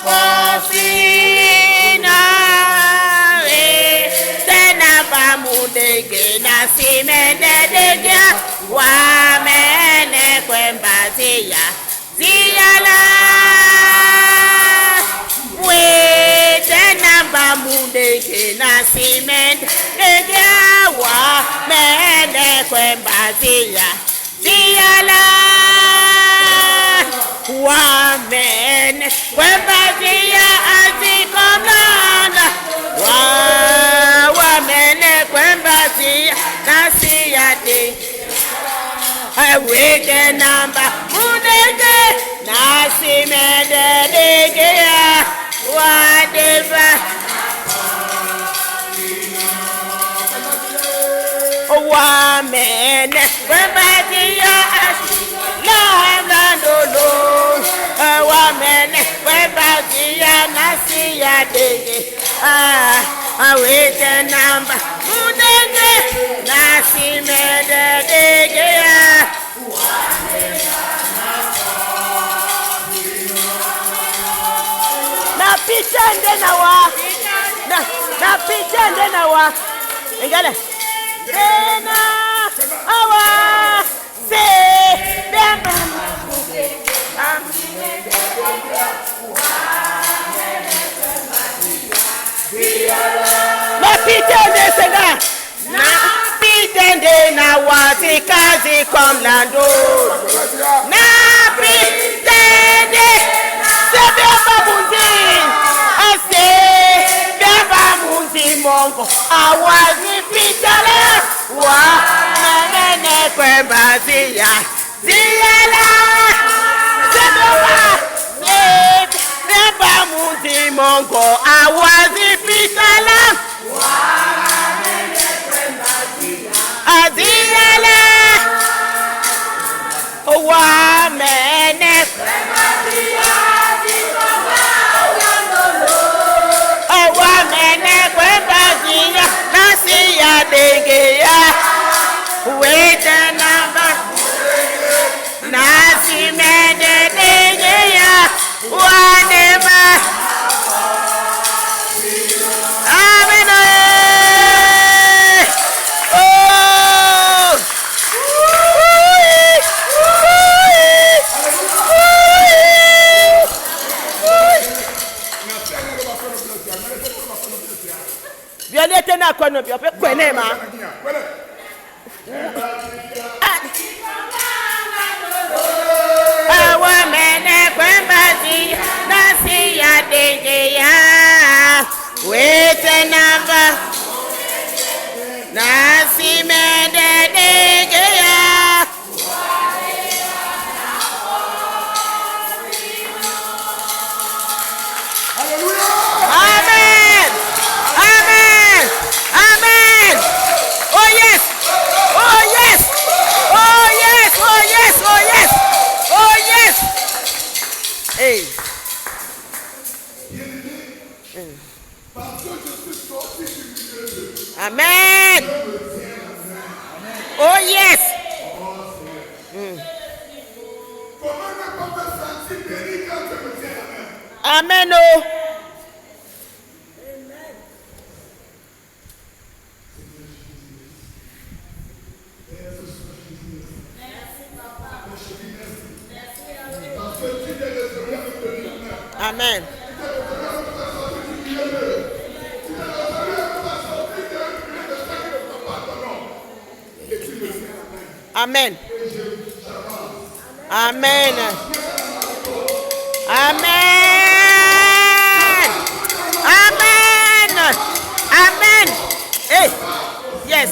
Fosina tena bamudege na simene dege wamene kwemba ziyala we tena bamudege na simene dege wamene kwemba ziyala Wamen, Webazia Azikomana, Wamen, Webazia Nasiati, I wait a number, Munege, Nasimede, whatever. Wamen, Webazia Lamlandolo. Woman, Webazia Nasia Dege. I wait a number. Munege, Nasi Mede Dege. Na pichande na wa. Na pichande na wa. Ingale. Dena awa se bemba. Napitende senga napitende na watikazi komlando napitende sebeba mundi ase beba mundi mongo awazi pitale wa menene kwemba ziyala sebeba mundi mongo awazi pitale Aziyala wa mene wa mene kwebazia nasiya degeya weta namba nasi mede degeya wanema Viens tena kwa no bia pe kwene ma awa mene kwembazi nasi ya dege ya wete namba nasi mede dege ya Hey. Amen. Oh yes. Amen. Oh. Amen. Amen. Amen. Amen. Amen. Amen. Hey. Yes.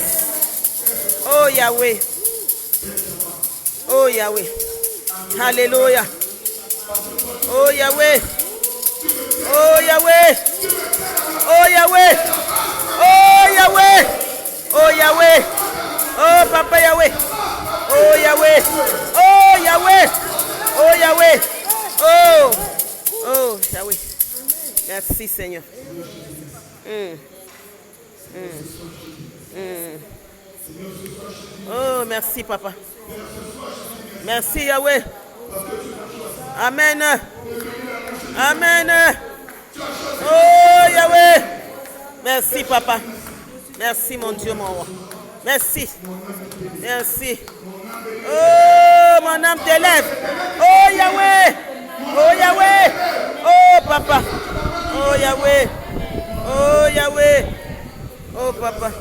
Oh Yahweh. Oh Yahweh. Hallelujah. Oh Yahweh. Oh Yahweh. Oh Yahweh. Oh Yahweh. Oh Yahweh. Oh Papa Yahweh. Oh Yahweh. Oh Yahweh. Oh Yahweh. Oh. Oh Yahweh. Merci Seigneur. Oh merci Papa. Merci Yahweh. Amen. Amen. Oh Yahweh. Merci papa. Merci mon Dieu, mon roi. Merci. Merci. Oh, mon âme t'élève. Oh Yahweh. Oh Yahweh. Oh papa. Oh Yahweh. Oh Yahweh. Oh papa.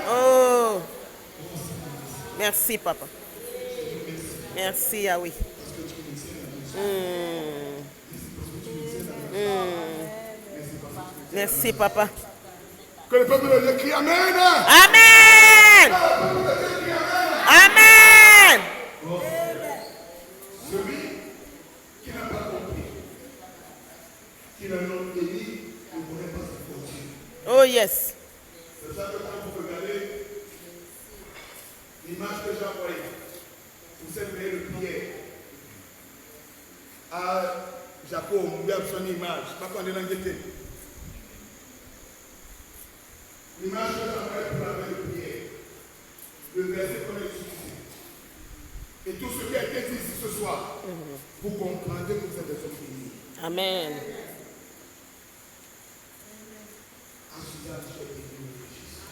Oh. Merci papa. Merci Yahweh. Merci papa. Que le peuple de Dieu crie Amen. Amen. Amen. Celui qui n'a pas compris qu'il a un homme béni ne connaît pas sa fortune. Oh yes. C'est ça que quand vous regardez l'image que j'ai envoyée, vous savez le Pierre à Jacob, vous avez son image, pas qu'on est dans l'été. L'image que j'ai envoyée pour la main de Pierre, le verset qu'on a utilisé. Et tout ce qui a été dit ici ce soir, vous comprendrez que vous êtes des hommes bénis. Amen.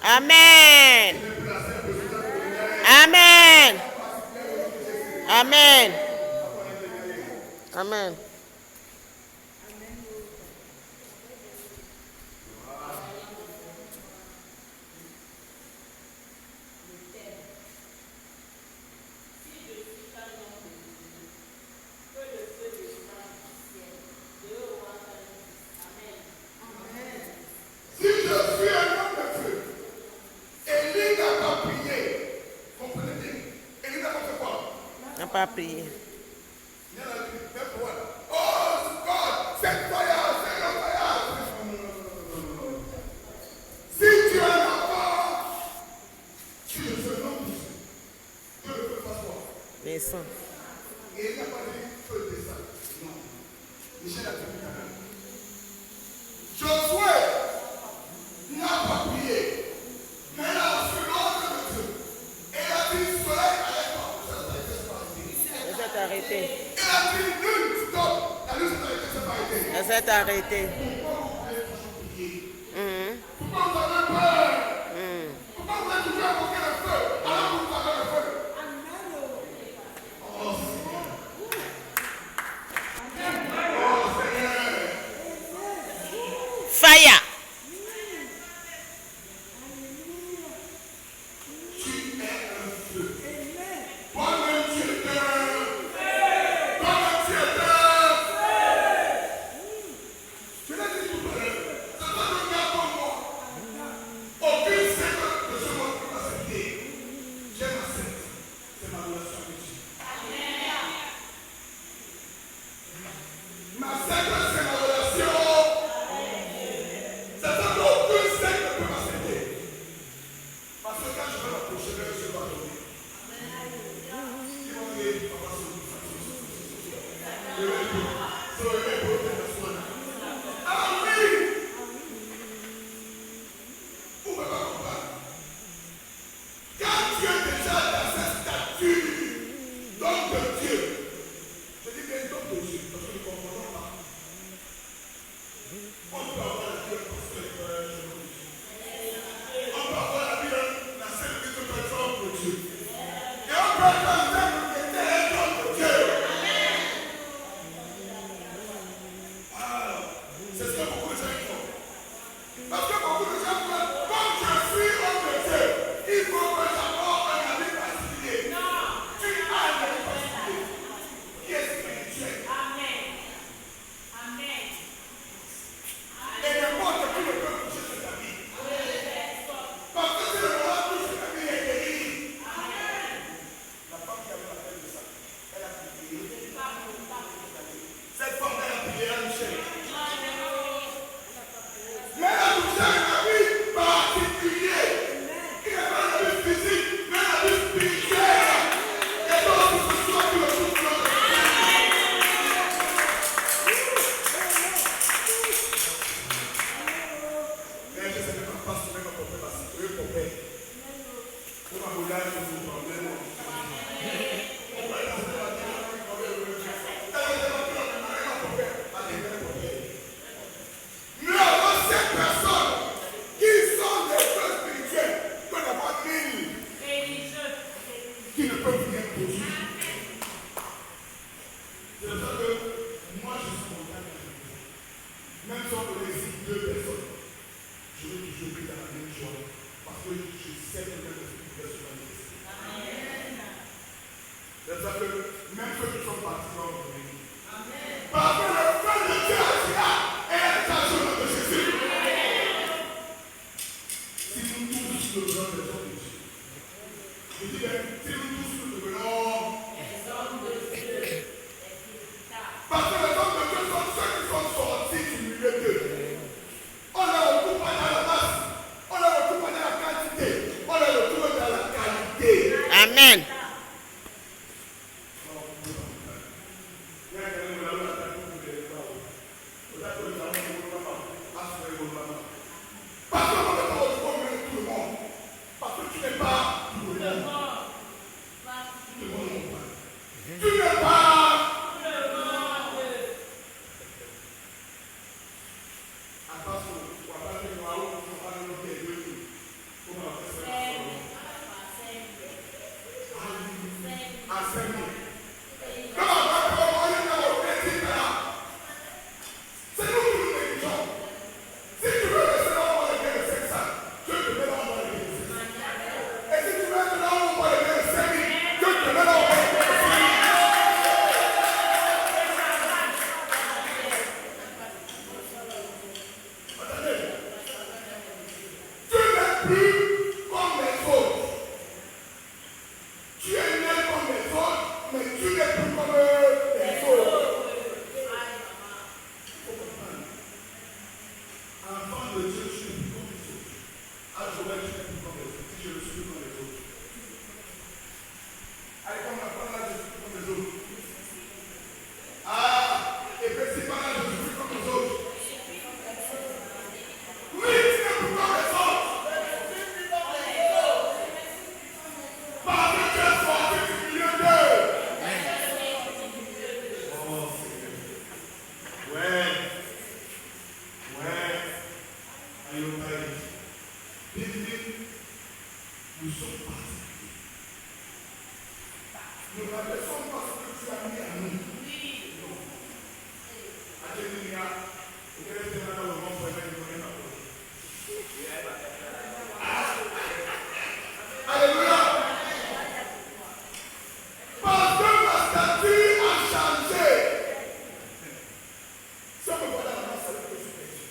Amen. Amen. Amen. Amen. Pas prier. Si tu as un enfant, tu le fais non plus. Dieu le fait pas toi. Descends. Et il n'a pas dit feu descend. Non. Michel a dit quand même. Josué n'a pas prié. Mais il a reçu l'ordre de Dieu. Et il a dit soleil, arrête-toi. Elle s'est arrêtée. Il a dit lune, stop. La lune s'est arrêtée, c'est pas arrêtée. Elle s'est arrêtée. Pourquoi vous avez peur? Pourquoi vous êtes toujours invoqué le feu? Alors vous avez le feu. Oh Seigneur. Fire. même ceux qui sont partis vont revenir. Parce que le feu de Dieu agira et la création de Jésus. Si nous tous devenons les hommes de Dieu, je dis bien, si nous tous devenons les hommes de Dieu, parce que les hommes de Dieu sont ceux qui sont sortis du milieu d'eux. On ne les retrouve pas dans la masse, on ne les retrouve pas dans la quantité, on les retrouve dans la qualité. Amen. Parce qu'on ne peut pas retrouver tout le monde. Parce que tu n'es pas tout le monde. Tu n'es pas. Attention, on va pas faire noir, on va pas le dire de tout. Comment on fait ça? À 5 000. Comment on va faire au moyen de nos petits là? C'est nous qui nous négligeons. Si tu veux rester là, on va le gagner 500. Dieu te met là, on va le gagner 500. Et si tu veux être là, on va le gagner 5 000. Dieu te met là, on va le gagner 5 000. Attendez. Tu n'es plus comme les autres. Tu es né comme les autres, mais tu n'es plus comme les autres. Enfant de Dieu, tu n'es plus comme les autres. À Joël, tu n'es plus comme les autres. Si je le suis comme les autres. Allez, comme la parole là, je suis comme les autres. Ah, et puis si par là, je suis comme les autres. Oui, tu n'es plus comme les autres. Parce que tu es sorti du milieu d'eux. Oh, Seigneur. Ouais. Alléluia. Bien-aimés, nous sommes partis. Nous n'abaissons pas ce que tu as mis à nous. Alléluia. Vous devez rester là dans le monde pour aimer donner la parole. Alléluia. Parce que ma statue a changé. Si on me voit dans la main, ça veut dire que je suis perdu.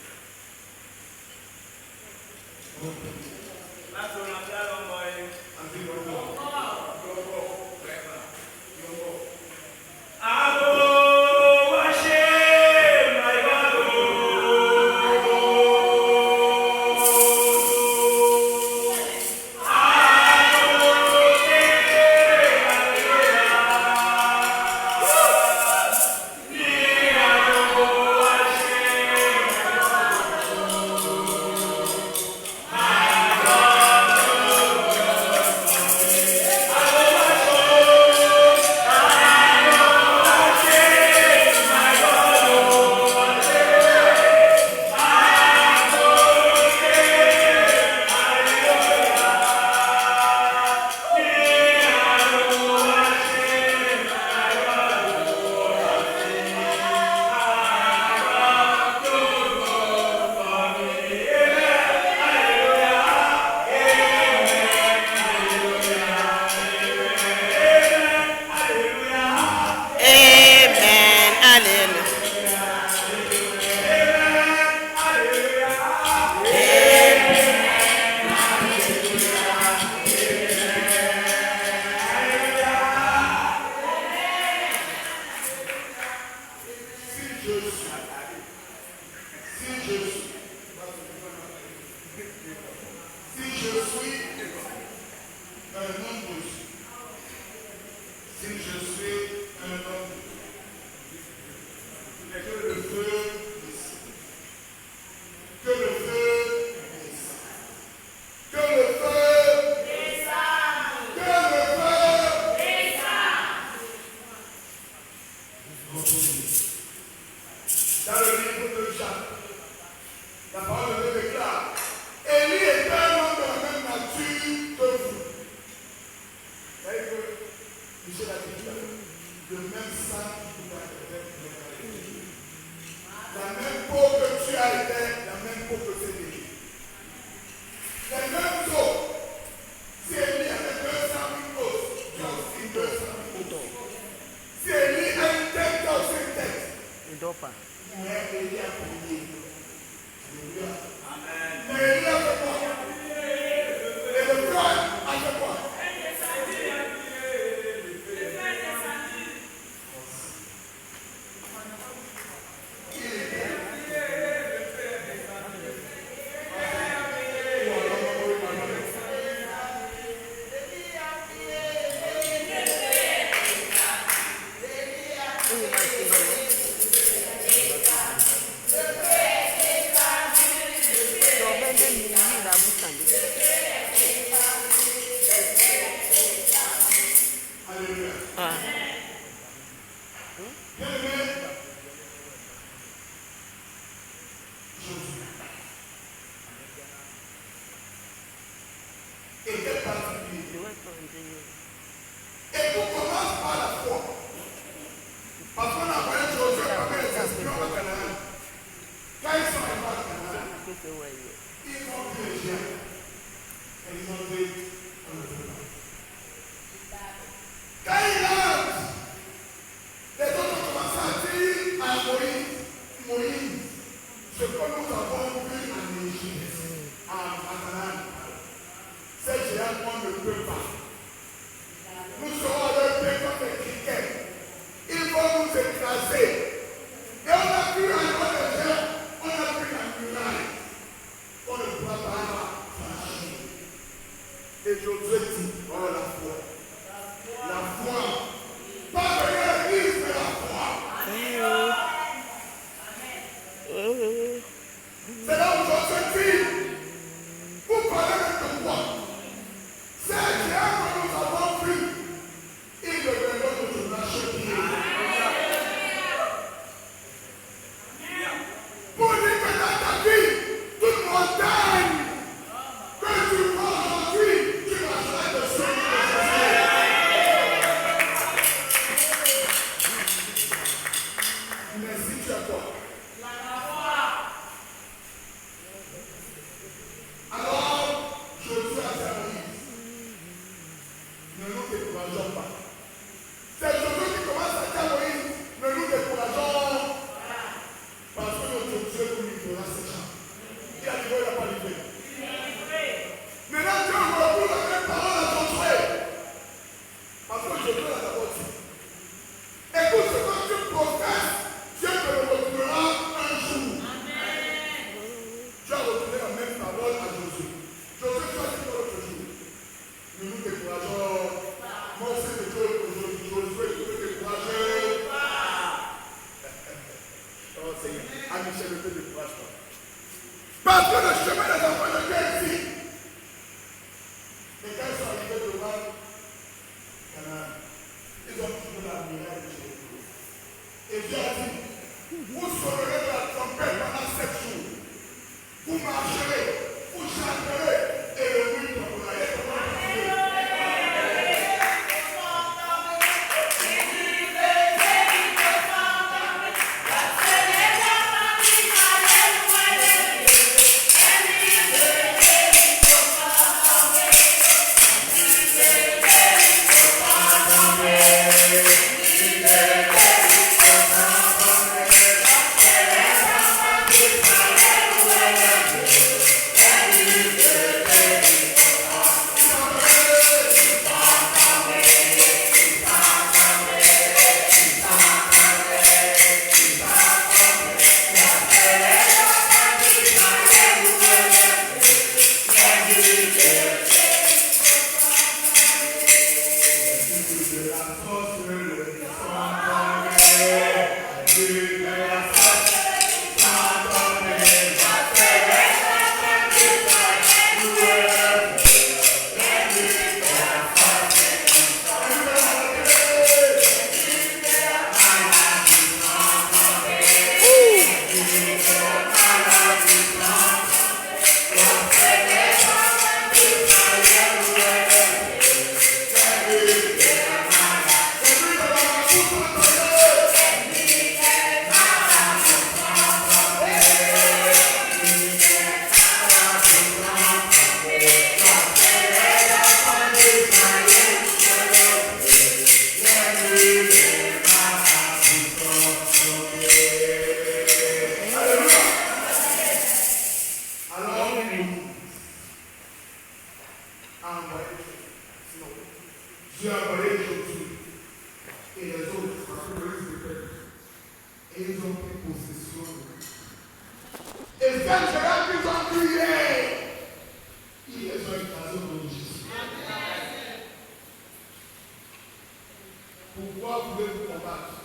Pourquoi voulez-vous combattre?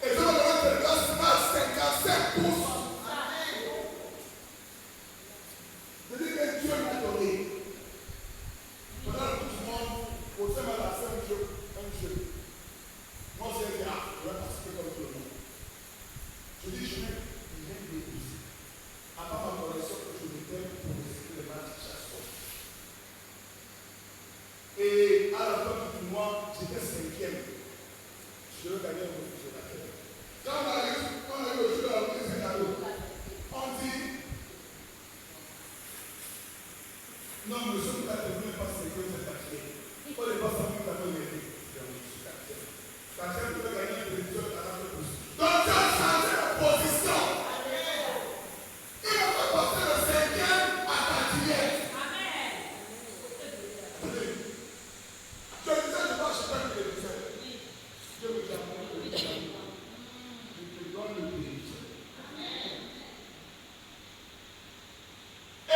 Et ça va donner quelque chose à 55%. Je dis que Dieu m'a donné. Pendant tout le monde, au sein de la scène, un jeu. Moi, j'ai dit, je vais participer comme tout le monde. Je dis, je n'ai rien de plus. À part ma connaissance que je me donne pour réciter les matchs de chaque fois. Et à la fin du tournoi, j'étais 5e. Je devais gagner un peu plus de la tête. Quand on arrive au jeu de la route, c'est cadeau. On dit, non, monsieur, vous n'avez pas sélectionné cette quatrième. Il faut les passer à vous, vous avez gagné. Quand tu veux gagner une position, tu as la position. Donc, tu as changé de position. Il va te passer le 5e à 4e. Amen. Je disais, je vais acheter un téléviseur. Dieu me dit à moi, je te donne le téléviseur. Et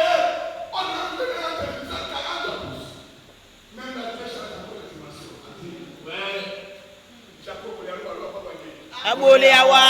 on a donné un téléviseur 40 pouces. Même la flèche a la estimation. Ouais. Aboleawa.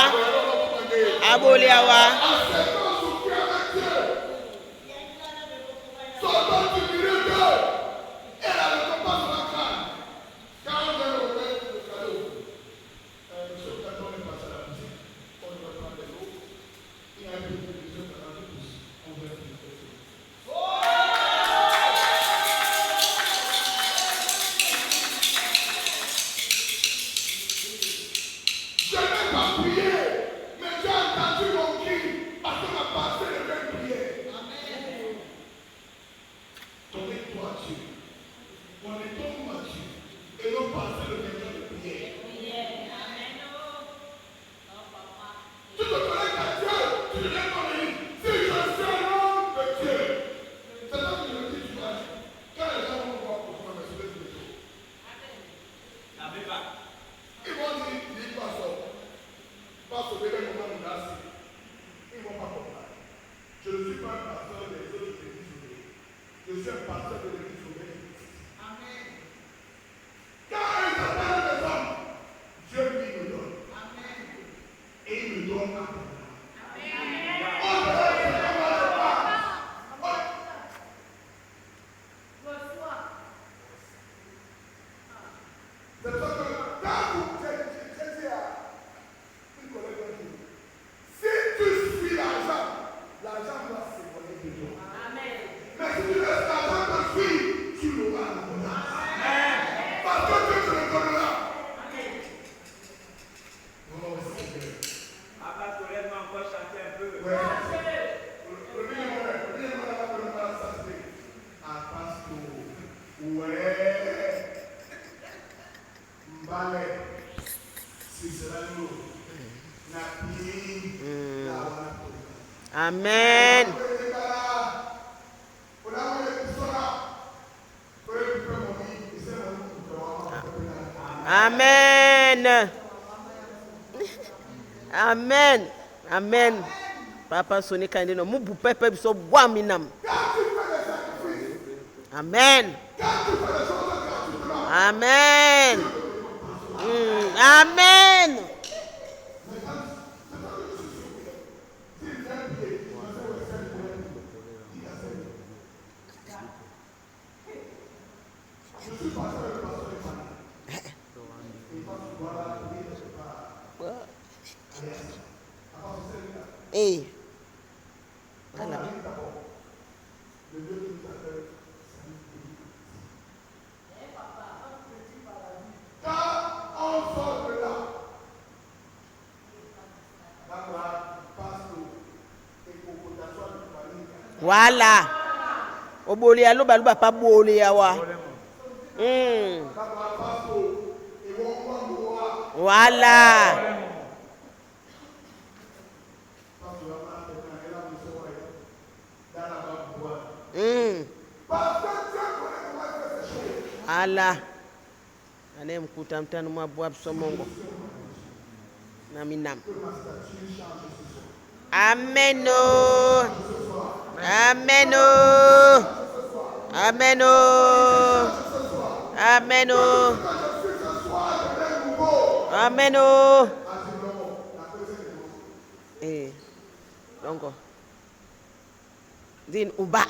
Amen. Amen. Amen. Amen. Papa Soni Kandino, mubu pepe so boaminam. Amen. Amen. Amen. Hey. Voilà. Voilà. Obolia lo baluba pa bolia wa. Voilà. Ala. Ane mkuta mtano mwabu somongo. Naminam. Ameno. Ameno. Ameno. Ameno. Amen. Oh. Azimlomo, la personne est Eh. Donc, din uba.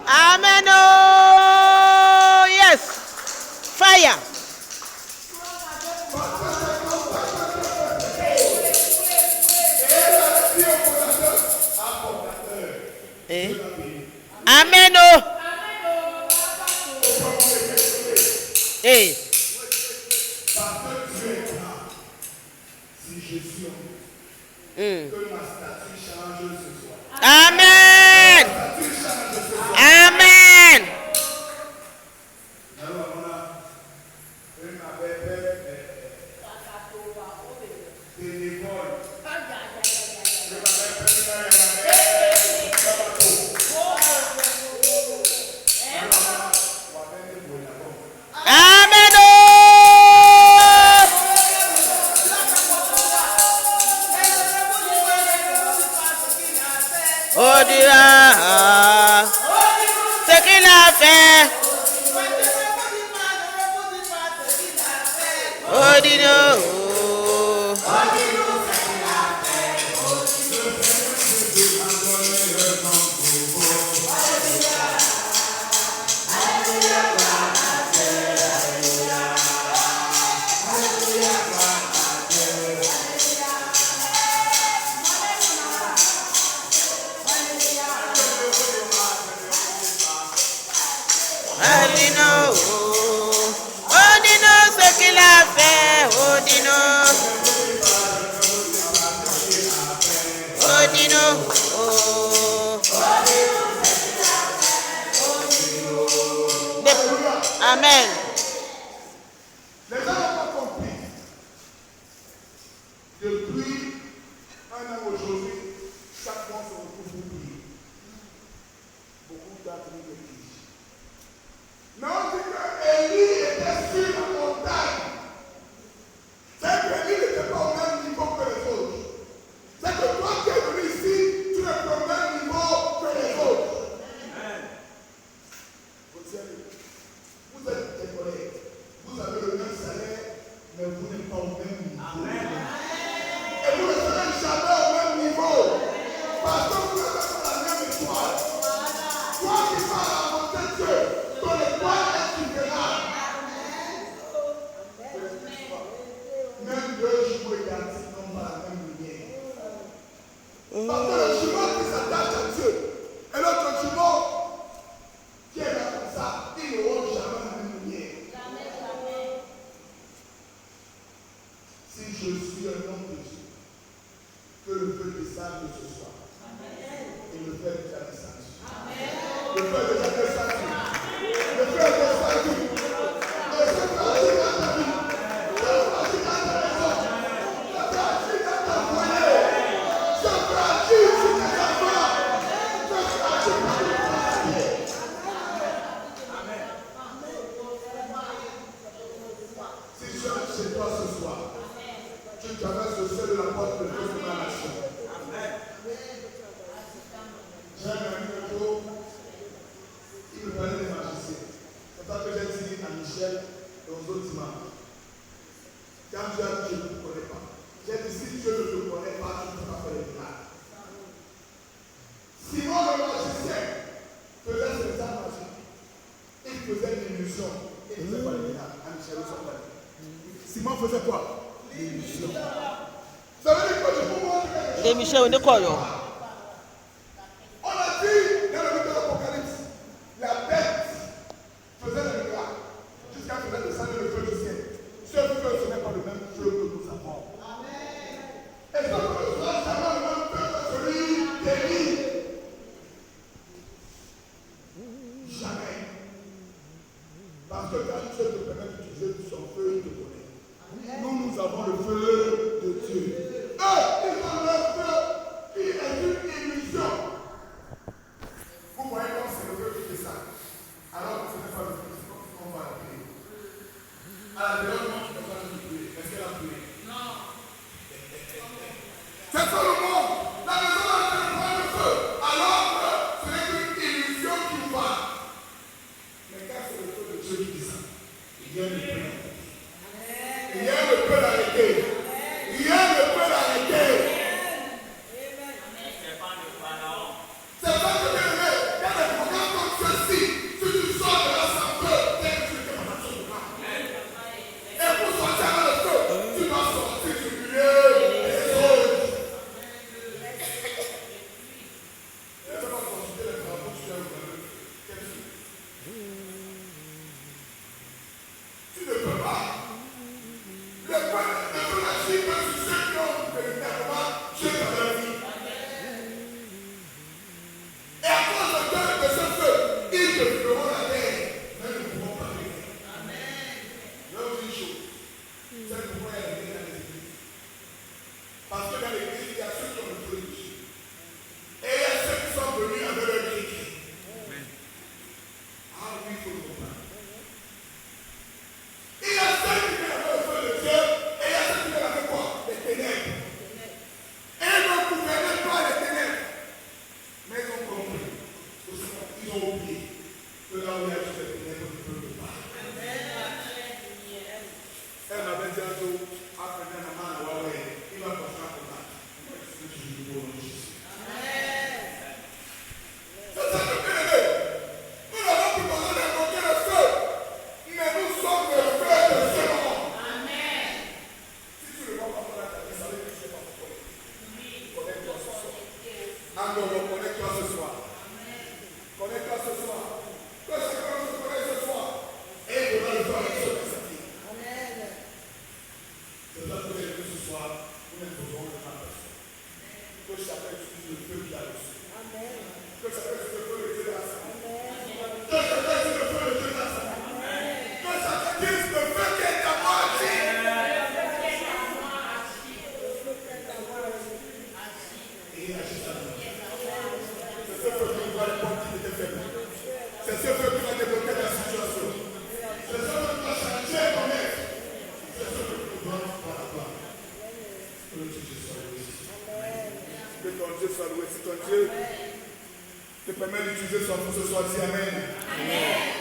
Amen. Oh, yes. Fire. Eh? Amen. Oh. Eh. parce que tu es là. Si je suis que ma statue change ce soir. Amen. Ma statue change ce soir. Amen. Amen. Oh. Oh, dira ce qu'il a fait. Oh, dis-nous. Dis-nous. Oh, dis-nous ce qu'il a fait. Oh, dis-nous. Oh, dis-nous. Oh. Amen. Les gens n'ont pas compris. Depuis un an aujourd'hui, chaque mois se retrouve pour prier. Beaucoup d'attributs. Parce que le jumeau qui s'attache à Dieu et l'autre jumeau qui est là comme ça, ils n'auront jamais la même lumière. Si je suis un homme de Dieu, que le feu descende ce soir. Et le feu est déjà descendu. Le feu est déjà descendu. Le feu est descendu. Et ce feu agit dans ta vie. Ce feu agit dans ta maison. Ce feu agit dans ton foyer. Ce feu agit sur tes enfants. Ce feu agit dans ton foyer. Si tu es chez toi ce soir, tu traverses le seuil de la porte de Dieu de la nation. J'ai un ami de jour, il me parlait des magiciens. C'est ça que j'ai dit à Michel et aux autres dimanches. Quand Dieu a dit je ne te connais pas, j'ai dit si Dieu ne te connaît pas, tu ne peux pas faire les miracles. Simon le magicien faisait ses arts magiques. Il faisait une illusion. Il ne faisait pas les miracles. À Michel, ils sont pas. Simon faisait quoi? L'illusion. Ça veut dire que je vous montre quelque chose. Et Michel, on est quoi, yo? On a dit dans le livre de l'Apocalypse, la bête faisait le miracle jusqu'à ce qu'elle descende le feu du ciel. Ce feu, ce n'est pas le même feu que nous avons. Et ce feu ne sera jamais le même feu que celui d'Élie. Jamais. Parce que quand Dieu te permet d'utiliser son feu, il te connaît. Nous avons le feu de Dieu. Eux, ils ont leur feu qui est une illusion. Vous voyez comme c'est le feu qui fait ça. Alors que ce n'est pas le feu, c'est comme on va l'appeler. À la dehors, tu ne peux pas le tuer. Est-ce qu'elle a tué? Non. C'est tout le monde. La maison va faire le feu. Alors que ce n'est qu'une illusion qui va. Mais quand c'est le feu de Dieu qui descend, il y a une paix. Il y a le peu d'arrêter. Il y a le peu d'arrêter. C'est pas que bien aimé. Il y a des programmes comme ceci. Si tu sors de là sans feu, dès que tu ne t'es pas sur le bras. Et pour sortir dans le feu, tu dois sortir du milieu des autres. Et ça va consulter les travaux que tu as eu. Tu ne peux pas. Le peuple agit que sur ceux qui ont véritablement Dieu dans leur vie. Et à cause de ce feu, ils deviendront la terre, mais ne pourront pas vivre. Je vais vous dire une chose. C'est pourquoi il y a des dans les églises. Parce que dans l'église, il y a ceux qui ont le feu de Dieu. Et il y a ceux qui sont venus avec leur critique. Ah oui, il faut le comprendre. Il y a ceux qui viennent avec le feu de Dieu et il y a ceux qui viennent avec quoi? Les ténèbres. Et ils ne gouvernaient pas les ténèbres. Mais ils ont compris. Ils ont oublié que là où il y a tous les ténèbres, ils ne peuvent pas. Elle m'avait dit un jour, après un maman à Huawei, il va passer à Kona. Je suis pour Jésus. C'est ça que bien aimé. Nous n'avons plus besoin d'invoquer le feu. Mais nous sommes le feu de ce monde. Amen. Si tu ne vois pas pour la tête, ça veut dire que tu ne sais pas pourquoi. Connecte-toi ce soir. Encore, connecte-toi ce soir. Connecte-toi ce soir. Que chacun se connecte ce soir. Et il faudra le faire avec ce que ça dit. Amen. C'est ça que j'ai vu ce soir. Nous n'imposons le temps personne. Que chacun utilise le feu qu'il a reçu. Amen. Que chacun utilise le feu de Dieu dans sa vie. Que chacun utilise le feu de Dieu dans sa vie. Que chacun dise le feu qui est à moi agit. Et il agit à nous. C'est ce feu qui va répondre qui était faible. C'est ce feu qui va débloquer la situation. C'est ce feu qui va changer ton être. C'est ce feu qui va par la gloire. Que Dieu soit loué. Que ton Dieu soit loué. Si ton Dieu te permet d'utiliser son feu ce soir, dis Amen. Amen.